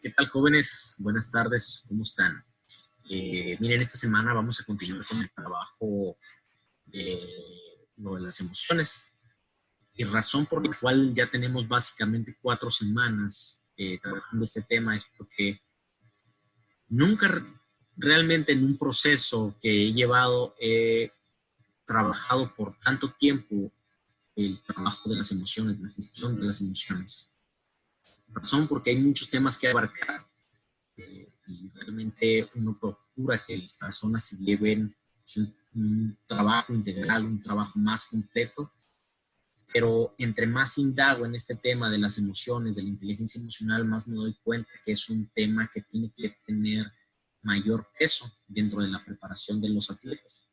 ¿Qué tal, jóvenes? Buenas tardes, ¿cómo están? Miren, esta semana vamos a continuar con el trabajo de lo de las emociones. Y razón por la cual ya tenemos básicamente 4 semanas trabajando este tema es porque nunca realmente en un proceso que he llevado he trabajado por tanto tiempo el trabajo de las emociones, la gestión de las emociones. Razón porque hay muchos temas que abarcar y realmente uno procura que las personas se lleven un trabajo integral, un trabajo más completo, pero entre más indago en este tema de las emociones, de la inteligencia emocional, más me doy cuenta que es un tema que tiene que tener mayor peso dentro de la preparación de los atletas.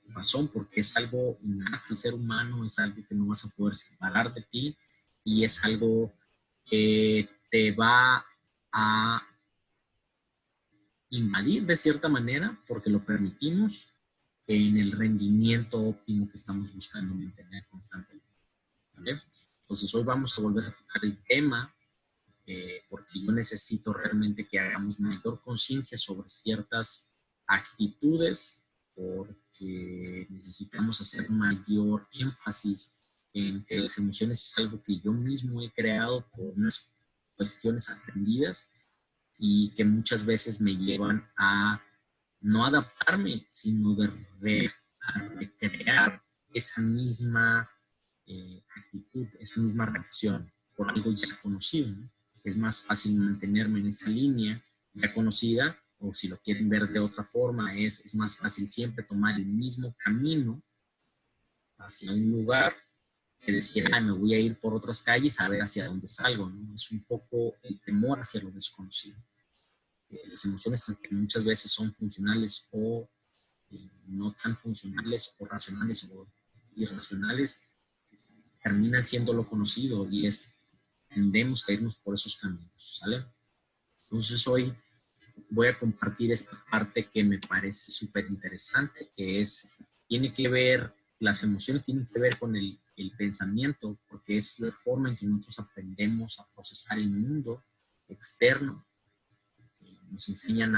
Razón, porque es algo innato, el ser humano es algo que no vas a poder separar de ti y es algo que te va a invadir de cierta manera porque lo permitimos en el rendimiento óptimo que estamos buscando mantener constantemente. ¿Vale? Entonces hoy vamos a volver a tocar el tema porque yo necesito realmente que hagamos mayor conciencia sobre ciertas actitudes porque necesitamos hacer mayor énfasis en que las emociones es algo que yo mismo he creado por unas cuestiones aprendidas y que muchas veces me llevan a no adaptarme, sino a recrear esa misma actitud, esa misma reacción por algo ya conocido, ¿no? Es más fácil mantenerme en esa línea ya conocida, o si lo quieren ver de otra forma, es más fácil siempre tomar el mismo camino hacia un lugar que decir, me voy a ir por otras calles a ver hacia dónde salgo, ¿no? Es un poco el temor hacia lo desconocido. Las emociones, aunque muchas veces son funcionales o no tan funcionales o racionales o irracionales, terminan siendo lo conocido y tendemos a irnos por esos caminos, ¿sale? Entonces hoy voy a compartir esta parte que me parece súper interesante, que tiene que ver, las emociones tienen que ver con el pensamiento, porque es la forma en que nosotros aprendemos a procesar el mundo externo. Nos enseñan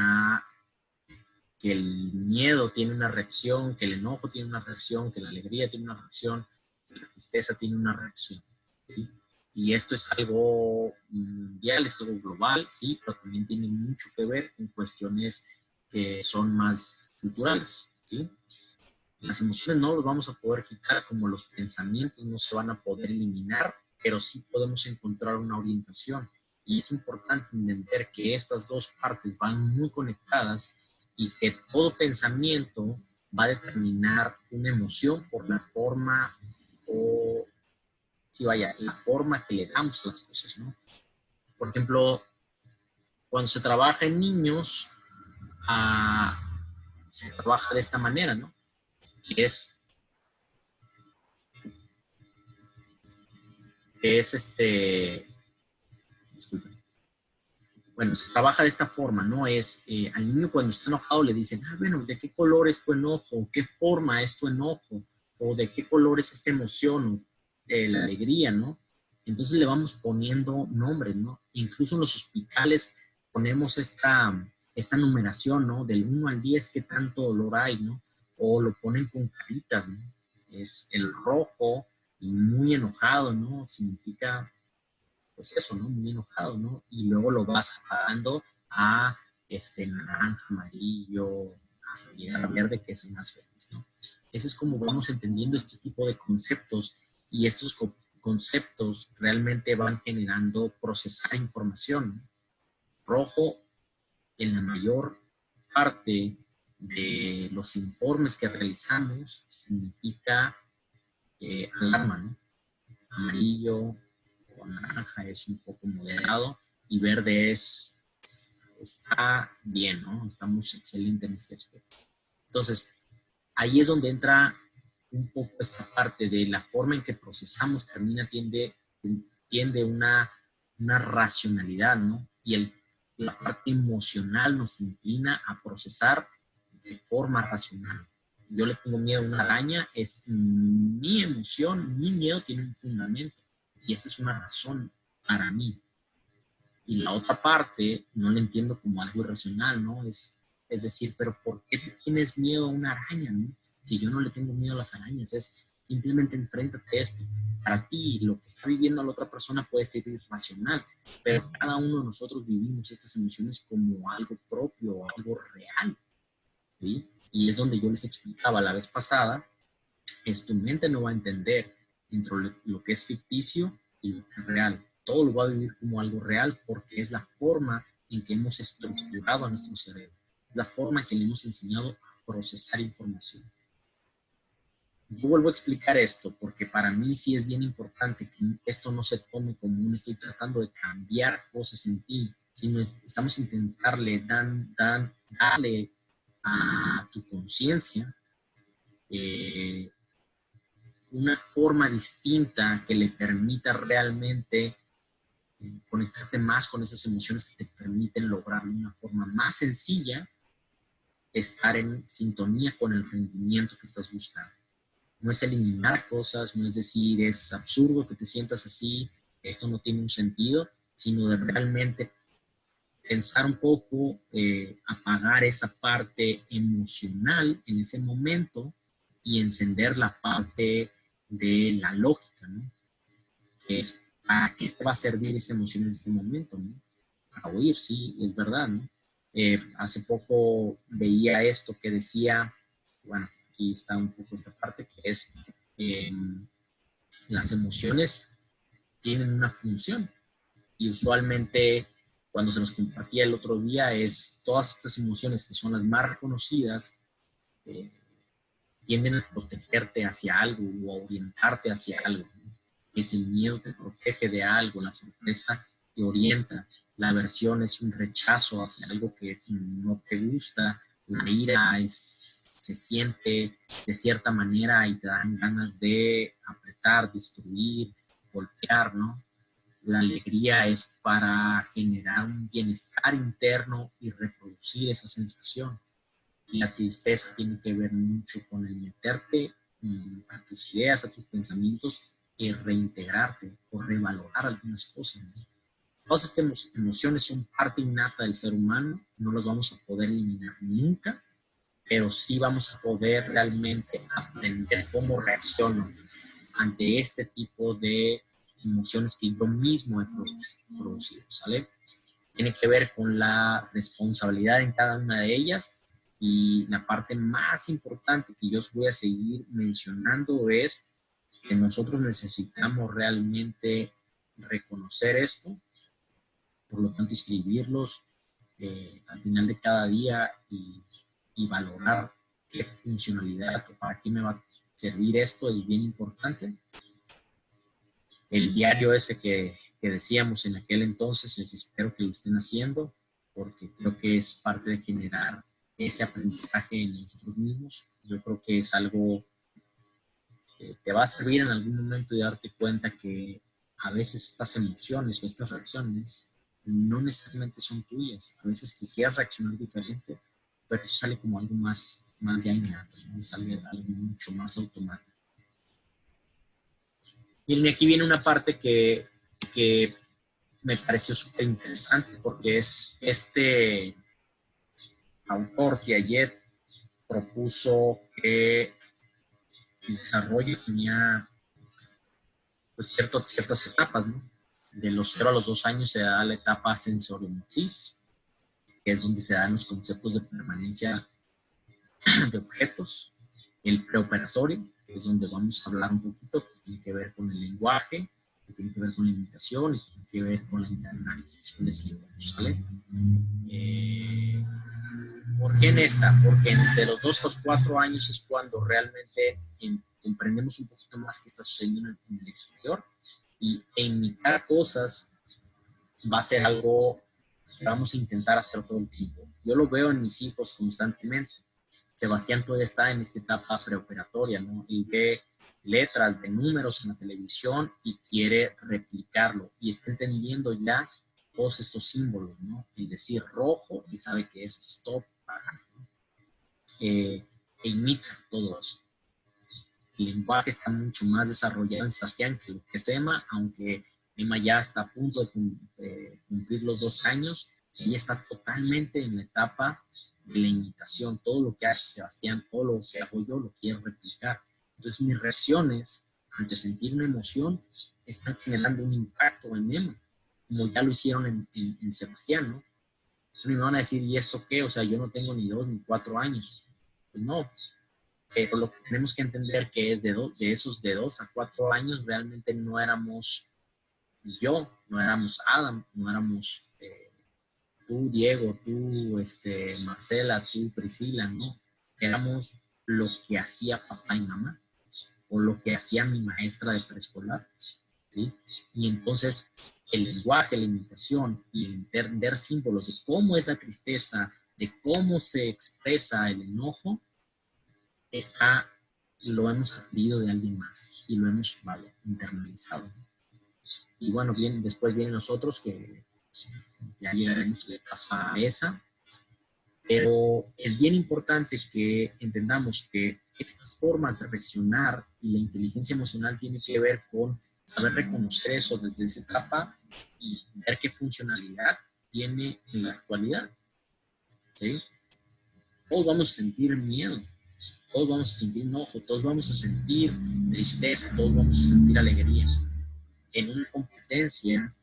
que el miedo tiene una reacción, que el enojo tiene una reacción, que la alegría tiene una reacción, que la tristeza tiene una reacción, ¿sí? Y esto es algo mundial, es algo global, sí, pero también tiene mucho que ver con cuestiones que son más culturales, ¿sí? Las emociones no las vamos a poder quitar, como los pensamientos no se van a poder eliminar, pero sí podemos encontrar una orientación. Y es importante entender que estas dos partes van muy conectadas y que todo pensamiento va a determinar una emoción por la forma la forma que le damos a las cosas, ¿no? Por ejemplo, cuando se trabaja en niños, se trabaja de esta manera, ¿no? Que disculpen. Bueno, se trabaja de esta forma, ¿no? Al niño cuando está enojado le dicen, bueno, ¿de qué color es tu enojo? ¿Qué forma es tu enojo? ¿O de qué color es esta emoción? La alegría, ¿no? Entonces le vamos poniendo nombres, ¿no? Incluso en los hospitales ponemos esta numeración, ¿no? Del 1 al 10, ¿qué tanto dolor hay, ¿no? O lo ponen con caritas, ¿no? Es el rojo y muy enojado, ¿no? Significa pues eso, ¿no? Muy enojado, ¿no? Y luego lo vas apagando a naranja, amarillo, hasta llegar a verde, que es el más feliz, ¿no? Ese es como vamos entendiendo este tipo de conceptos y estos conceptos realmente van generando procesar información. Rojo, en la mayor parte de los informes que realizamos, significa alarma, ¿no? Amarillo o naranja es un poco moderado y verde está bien, ¿no? Estamos excelente en este aspecto. Entonces, ahí es donde entra un poco esta parte de la forma en que procesamos, tiende una racionalidad, ¿no? Y la parte emocional nos inclina a procesar de forma racional. Yo le tengo miedo a una araña, es mi emoción, mi miedo tiene un fundamento. Y esta es una razón para mí. Y la otra parte no la entiendo como algo irracional, ¿no? Es decir, pero ¿por qué tienes miedo a una araña, no? Si yo no le tengo miedo a las arañas, es simplemente enfréntate a esto. Para ti, lo que está viviendo la otra persona puede ser irracional, pero cada uno de nosotros vivimos estas emociones como algo propio, algo real, ¿sí? Y es donde yo les explicaba la vez pasada, es tu mente no va a entender entre lo que es ficticio y lo que es real. Todo lo va a vivir como algo real porque es la forma en que hemos estructurado a nuestro cerebro, la forma en que le hemos enseñado a procesar información. Yo vuelvo a explicar esto porque para mí sí es bien importante que esto no se tome como un estoy tratando de cambiar cosas en ti, sino estamos intentarle darle a tu conciencia una forma distinta que le permita realmente conectarte más con esas emociones que te permiten lograr de una forma más sencilla estar en sintonía con el rendimiento que estás buscando. No es eliminar cosas, no es decir, es absurdo que te sientas así, esto no tiene un sentido, sino de realmente pensar un poco, apagar esa parte emocional en ese momento y encender la parte de la lógica, ¿no? Que es, ¿para qué te va a servir esa emoción en este momento, ¿no? Para oír, sí, es verdad, ¿no? Hace poco veía esto que decía, bueno, aquí está un poco esta parte que es, eh, las emociones tienen una función y usualmente cuando se nos compartía el otro día es todas estas emociones que son las más reconocidas, eh, tienden a protegerte hacia algo o a orientarte hacia algo, ¿no? Es el miedo te protege de algo, la sorpresa te orienta, la aversión es un rechazo hacia algo que no te gusta, la ira se siente de cierta manera y te dan ganas de apretar, destruir, golpear, ¿no? La alegría es para generar un bienestar interno y reproducir esa sensación. Y la tristeza tiene que ver mucho con el meterte a tus ideas, a tus pensamientos y reintegrarte o revalorar algunas cosas, ¿no? Todas estas emociones son parte innata del ser humano, no las vamos a poder eliminar nunca, pero sí vamos a poder realmente aprender cómo reacciono ante este tipo de emociones que yo mismo he producido, ¿sale? Tiene que ver con la responsabilidad en cada una de ellas y la parte más importante que yo os voy a seguir mencionando es que nosotros necesitamos realmente reconocer esto, por lo tanto escribirlos al final de cada día y valorar qué funcionalidad o para qué me va a servir esto es bien importante. El diario ese que decíamos en aquel entonces, les espero que lo estén haciendo, porque creo que es parte de generar ese aprendizaje en nosotros mismos. Yo creo que es algo que te va a servir en algún momento y darte cuenta que a veces estas emociones o estas reacciones no necesariamente son tuyas. A veces quisieras reaccionar diferente, pero eso sale como algo más ya innato, ¿no? Sale algo mucho más automático. Miren, aquí viene una parte que me pareció súper interesante porque es este autor, Piaget, propuso que el desarrollo tenía pues, ciertas etapas, ¿no? De los 0 a los 2 años se da la etapa sensoriomotriz, que es donde se dan los conceptos de permanencia de objetos. El preoperatorio, que es donde vamos a hablar un poquito, que tiene que ver con el lenguaje, que tiene que ver con la imitación y tiene que ver con la internalización de símbolos, ¿vale? ¿Por qué en esta? Porque entre los 2 a los 4 años es cuando realmente comprendemos un poquito más qué está sucediendo en el exterior y imitar cosas va a ser algo que vamos a intentar hacer todo el tiempo. Yo lo veo en mis hijos constantemente. Sebastián todavía está en esta etapa preoperatoria, ¿no? Y ve letras, ve números en la televisión y quiere replicarlo y está entendiendo ya todos estos símbolos, ¿no? El decir rojo y sabe que es stop, para, ¿no? E imita todo eso. El lenguaje está mucho más desarrollado en Sebastián que lo que es Emma, aunque Emma ya está a punto de cumplir los 2 años. Ella está totalmente en la etapa de la imitación. Todo lo que hace Sebastián, todo lo que hago yo, lo quiero replicar. Entonces mis reacciones ante sentir una emoción están generando un impacto en Emma, como ya lo hicieron en Sebastián, ¿no? Y me van a decir, ¿y esto qué? O sea, yo no tengo ni 2 ni 4 años. Pues no, pero lo que tenemos que entender que es de esos de 2 a 4 años realmente no éramos yo, no éramos Adam, no éramos tú, Diego, tú, Marcela, tú, Priscila, no. Éramos lo que hacía papá y mamá o lo que hacía mi maestra de preescolar, ¿sí? Y entonces el lenguaje, la imitación y el entender símbolos de cómo es la tristeza, de cómo se expresa el enojo, lo hemos aprendido de alguien más y lo hemos internalizado. Y bueno, después vienen nosotros que ya llegaremos a la etapa esa, pero es bien importante que entendamos que estas formas de reaccionar y la inteligencia emocional tiene que ver con saber reconocer eso desde esa etapa y ver qué funcionalidad tiene en la actualidad, ¿sí? Todos vamos a sentir miedo, todos vamos a sentir enojo, todos vamos a sentir tristeza, todos vamos a sentir alegría. En una competencia,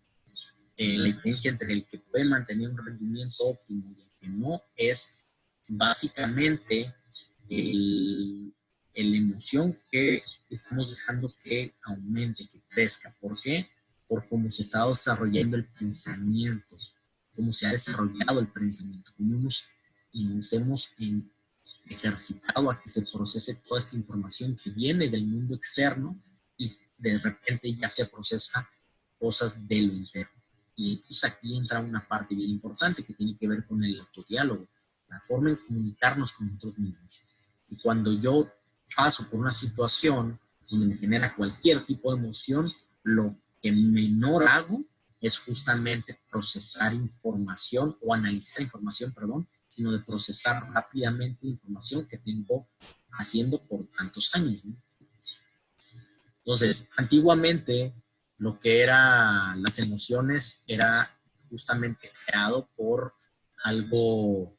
la diferencia entre el que puede mantener un rendimiento óptimo y el que no es básicamente la emoción que estamos dejando que aumente, que crezca. ¿Por qué? Por cómo se está desarrollando el pensamiento, cómo se ha desarrollado el pensamiento, cómo nos hemos ejercitado a que se procese toda esta información que viene del mundo externo y de repente ya se procesa cosas de lo interno. Y entonces aquí entra una parte bien importante que tiene que ver con el autodiálogo, la forma de comunicarnos con nosotros mismos. Y cuando yo paso por una situación donde me genera cualquier tipo de emoción, lo que menor hago es justamente procesar información o analizar información, perdón, sino de procesar rápidamente la información que tengo haciendo por tantos años, ¿no? Entonces, antiguamente lo que eran las emociones era justamente creado por algo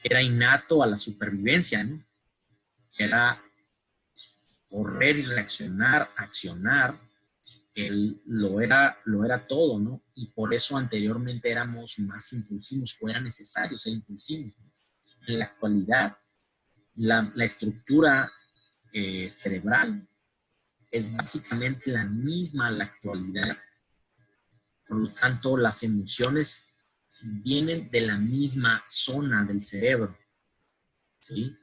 era innato a la supervivencia, ¿no? Que era correr y reaccionar, accionar, que lo era todo, ¿no? Y por eso anteriormente éramos más impulsivos, o era necesario ser impulsivos, ¿no? En la actualidad, la estructura cerebral es básicamente la misma a la actualidad. Por lo tanto, las emociones vienen de la misma zona del cerebro, ¿sí?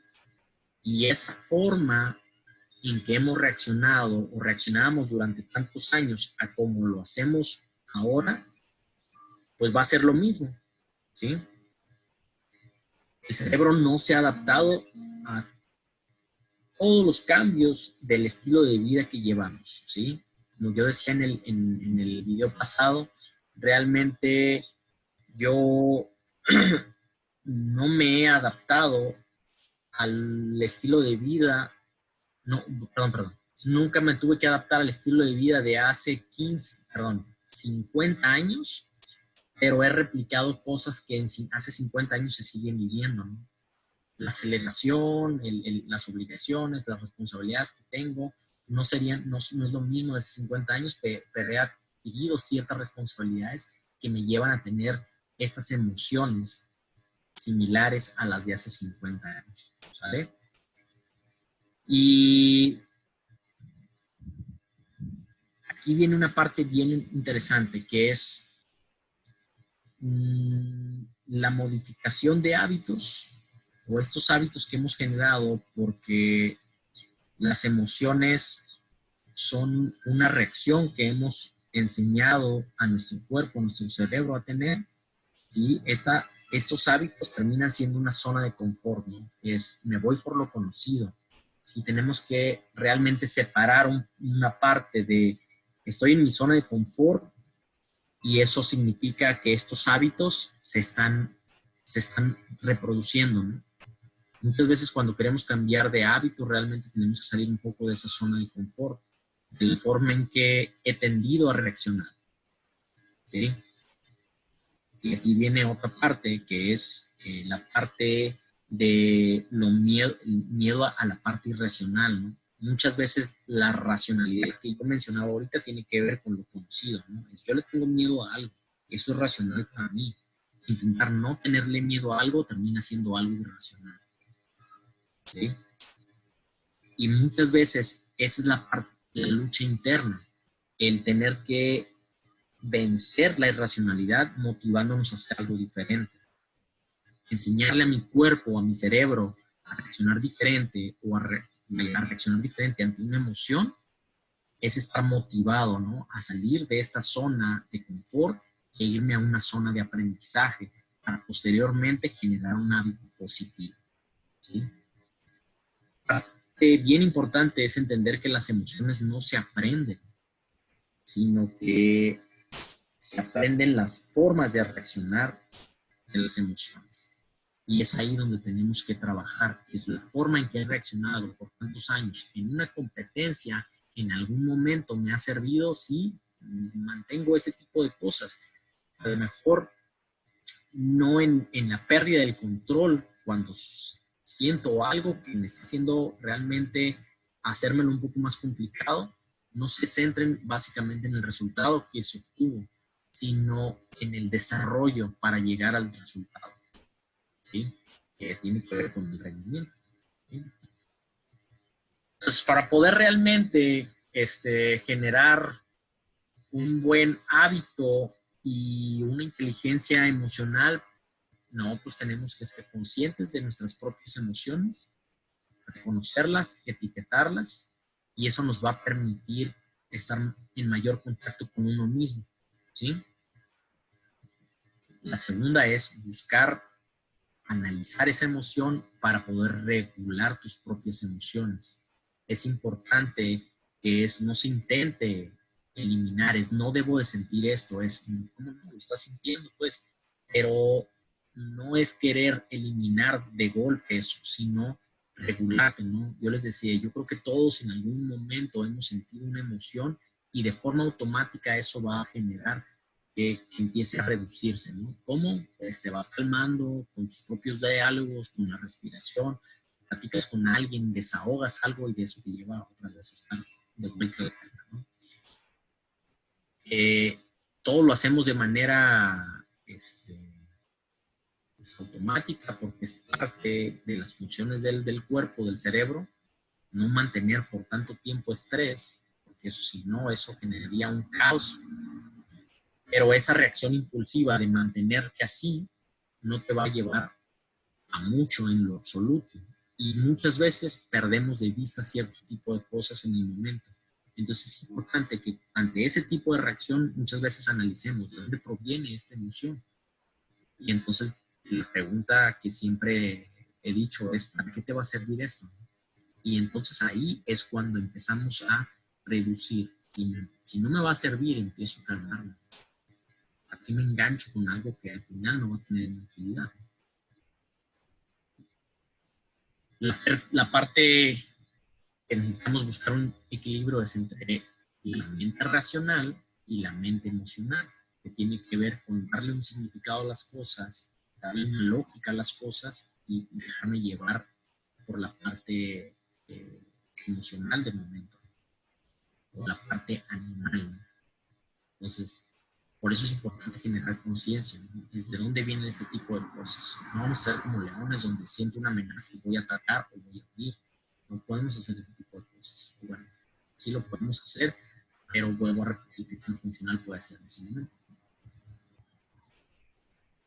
Y esa forma en que hemos reaccionado o reaccionamos durante tantos años a como lo hacemos ahora, pues va a ser lo mismo, ¿sí? El cerebro no se ha adaptado a todos los cambios del estilo de vida que llevamos, ¿sí? Como yo decía en el video pasado, realmente yo no me he adaptado al estilo de vida, no, perdón, nunca me tuve que adaptar al estilo de vida de hace 50 años, pero he replicado cosas que hace 50 años se siguen viviendo, ¿no? La aceleración, las obligaciones, las responsabilidades que tengo, no es lo mismo de hace 50 años, pero he adquirido ciertas responsabilidades que me llevan a tener estas emociones similares a las de hace 50 años, ¿sale? Y aquí viene una parte bien interesante, que es la modificación de hábitos o estos hábitos que hemos generado porque las emociones son una reacción que hemos enseñado a nuestro cuerpo, a nuestro cerebro a tener, ¿sí? Estos hábitos terminan siendo una zona de confort, ¿no? Es, me voy por lo conocido y tenemos que realmente separar una parte de, estoy en mi zona de confort y eso significa que estos hábitos se están reproduciendo, ¿no? Muchas veces cuando queremos cambiar de hábito realmente tenemos que salir un poco de esa zona de confort. de la forma en que he tendido a reaccionar, ¿sí? Y aquí viene otra parte, que es la parte de miedo a la parte irracional, ¿no? Muchas veces la racionalidad que yo mencionaba ahorita tiene que ver con lo conocido, ¿no? Yo le tengo miedo a algo, eso es racional para mí. Intentar no tenerle miedo a algo termina siendo algo irracional, ¿sí? Y muchas veces esa es la parte de la lucha interna, el tener que vencer la irracionalidad motivándonos a hacer algo diferente. Enseñarle a mi cuerpo, a mi cerebro, a reaccionar diferente o a reaccionar diferente ante una emoción, es estar motivado, ¿no? A salir de esta zona de confort e irme a una zona de aprendizaje para posteriormente generar un hábito positivo, ¿sí? Parte bien importante es entender que las emociones no se aprenden, sino que se aprenden las formas de reaccionar de las emociones. Y es ahí donde tenemos que trabajar. Es la forma en que he reaccionado por tantos años en una competencia, en algún momento me ha servido, sí, mantengo ese tipo de cosas. A lo mejor no en la pérdida del control, cuando siento algo que me está haciendo realmente hacérmelo un poco más complicado, no se centren básicamente en el resultado que se obtuvo, sino en el desarrollo para llegar al resultado, ¿sí? Que tiene que ver con el rendimiento, ¿sí? Entonces, para poder realmente generar un buen hábito y una inteligencia emocional, nosotros tenemos que ser conscientes de nuestras propias emociones, reconocerlas, etiquetarlas, y eso nos va a permitir estar en mayor contacto con uno mismo, ¿sí? La segunda es buscar analizar esa emoción para poder regular tus propias emociones. Es importante que no se intente eliminar, no debo de sentir esto, ¿cómo no lo estás sintiendo? Pues, pero no es querer eliminar de golpe eso, sino regularte, ¿no? Yo les decía, yo creo que todos en algún momento hemos sentido una emoción y de forma automática eso va a generar que empiece a reducirse, ¿no? ¿Cómo? Pues te vas calmando con tus propios diálogos, con la respiración, platicas con alguien, desahogas algo y de eso te lleva otra vez a estar de vuelta a la calma, ¿no? Todo lo hacemos de manera pues, automática porque es parte de las funciones del cuerpo, del cerebro, no mantener por tanto tiempo estrés, porque eso si no, eso generaría un caos. Pero esa reacción impulsiva de mantenerte así no te va a llevar a mucho en lo absoluto. Y muchas veces perdemos de vista cierto tipo de cosas en el momento. Entonces es importante que ante ese tipo de reacción muchas veces analicemos de dónde proviene esta emoción. Y entonces la pregunta que siempre he dicho es, ¿para qué te va a servir esto? Y entonces ahí es cuando empezamos a reducir. Si no me va a servir, empiezo a calmarme. ¿A qué me engancho con algo que al final no va a tener utilidad? La parte que necesitamos buscar un equilibrio es entre la mente racional y la mente emocional, que tiene que ver con darle un significado a las cosas, darle una lógica a las cosas y dejarme llevar por la parte emocional del momento, o la parte animal. Entonces, por eso es importante generar conciencia, ¿no? ¿Desde dónde viene este tipo de cosas? No vamos a ser como leones donde siento una amenaza y voy a atacar o voy a huir. No podemos hacer ese tipo de cosas. Bueno, sí lo podemos hacer, pero vuelvo a repetir que tan funcional puede ser en ese momento.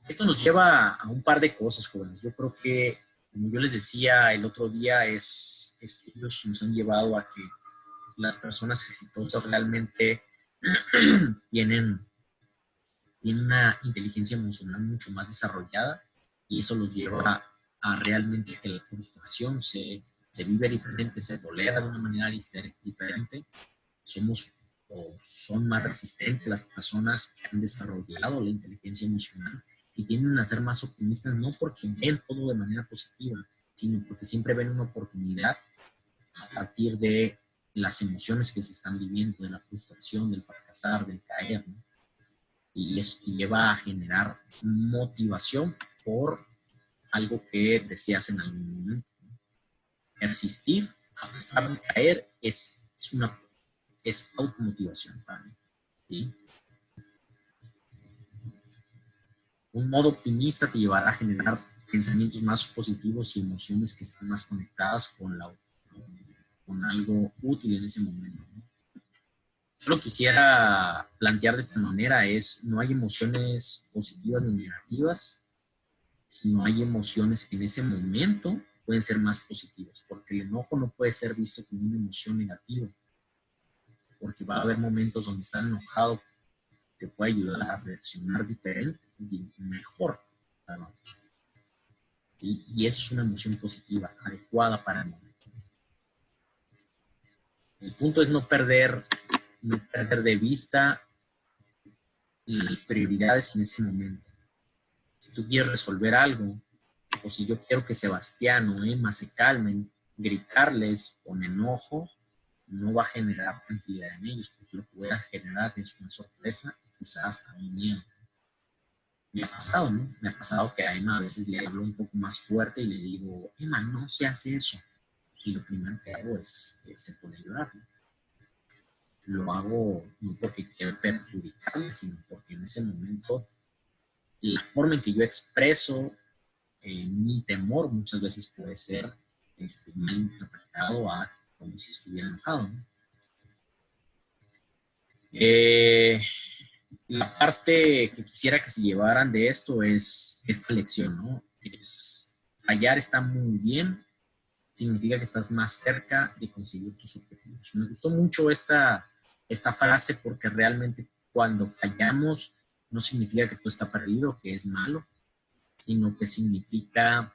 Esto nos lleva a un par de cosas, jóvenes. Yo creo que, como yo les decía el otro día, estudios nos han llevado a que las personas exitosas realmente tienen una inteligencia emocional mucho más desarrollada y eso los lleva a realmente que la frustración se vive diferente, se tolera de una manera diferente. Son más resistentes las personas que han desarrollado la inteligencia emocional y tienden a ser más optimistas, no porque ven todo de manera positiva, sino porque siempre ven una oportunidad a partir de las emociones que se están viviendo, de la frustración, del fracasar, del caer, ¿no? Y eso lleva a generar motivación por algo que deseas en algún momento. Persistir a pesar de caer es automotivación para mí, ¿sí? Un modo optimista te llevará a generar pensamientos más positivos y emociones que están más conectadas con algo útil en ese momento, ¿no? Yo lo quisiera plantear de esta manera es, no hay emociones positivas ni negativas, sino hay emociones que en ese momento pueden ser más positivas, porque el enojo no puede ser visto como una emoción negativa, porque va a haber momentos donde estar enojado te puede ayudar a reaccionar diferente y mejor. ¿Verdad? Y eso es una emoción positiva, adecuada para el momento. El punto es no perder de vista las prioridades en ese momento. Si tú quieres resolver algo, o si yo quiero que Sebastián o Emma se calmen, gritarles con enojo no va a generar tranquilidad en ellos, porque lo que voy a generar es una sorpresa y quizás hasta un miedo. Me ha pasado, ¿no? Me ha pasado que a Emma a veces le hablo un poco más fuerte y le digo, Emma, no se hace eso. Y lo primero que hago es que se pone a llorar, ¿no? Lo hago no porque quiero perjudicarle, sino porque en ese momento la forma en que yo expreso mi temor muchas veces puede ser mal interpretado a como si estuviera enojado, ¿no? La parte que quisiera que se llevaran de esto es esta lección, ¿no? Fallar está muy bien, significa que estás más cerca de conseguir tus objetivos. Me gustó mucho esta frase porque realmente cuando fallamos no significa que todo está perdido, que es malo, sino que significa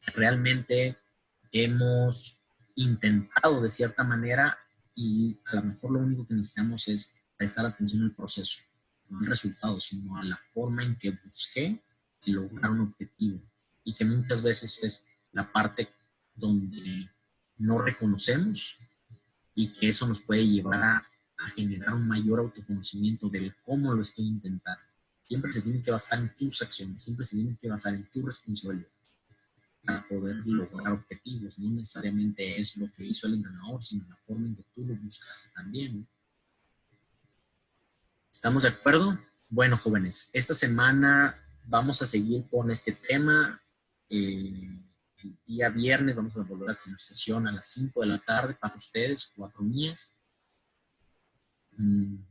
que realmente hemos intentado de cierta manera y a lo mejor lo único que necesitamos es prestar atención al proceso, no al resultado, sino a la forma en que busqué lograr un objetivo y que muchas veces es la parte donde no reconocemos y que eso nos puede llevar a generar un mayor autoconocimiento del cómo lo estoy intentando. Siempre se tiene que basar en tus acciones, siempre se tiene que basar en tu responsabilidad para poder lograr objetivos. No necesariamente es lo que hizo el entrenador, sino la forma en que tú lo buscaste también. ¿Estamos de acuerdo? Bueno, jóvenes, esta semana vamos a seguir con este tema. El día viernes vamos a volver a tener sesión a las 5 de la tarde para ustedes, 4 mías.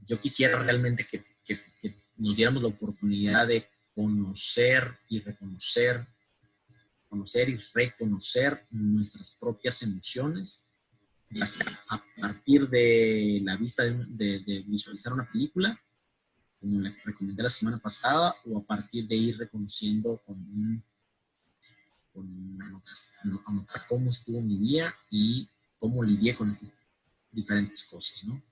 Yo quisiera realmente que nos diéramos la oportunidad de conocer y reconocer, conocer y reconocer nuestras propias emociones, ya sea a partir de la vista de visualizar una película, como la que recomendé la semana pasada, o a partir de ir reconociendo con anotar cómo estuvo mi día y cómo lidié con diferentes cosas, ¿no?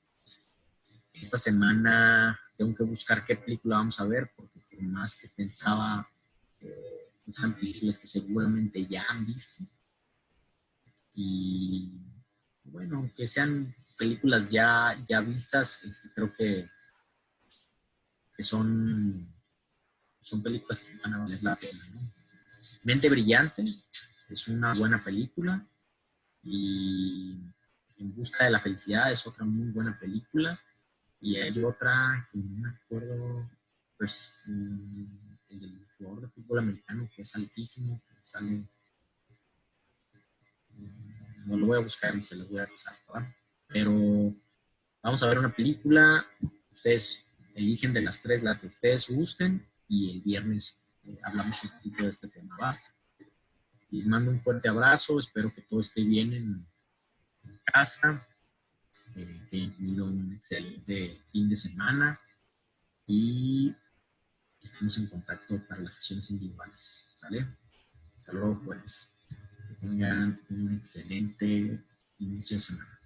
Esta semana tengo que buscar qué película vamos a ver, porque por más que pensaba en películas que seguramente ya han visto, y bueno, aunque sean películas ya vistas, creo que son películas que van a valer la pena, ¿no? Mente Brillante es una buena película y En Busca de la Felicidad es otra muy buena película y hay otra que no me acuerdo, pues el del jugador de fútbol americano que es altísimo, que sale, no lo voy a buscar y se los voy a pasar, ¿verdad? Pero vamos a ver una película, ustedes eligen de las tres la que ustedes gusten y el viernes hablamos un poquito de este tema, ¿va? Les mando un fuerte abrazo, espero que todo esté bien en casa, que hayan tenido un excelente fin de semana y estamos en contacto para las sesiones individuales, ¿sale? Hasta luego, jueves. Que tengan un excelente inicio de semana.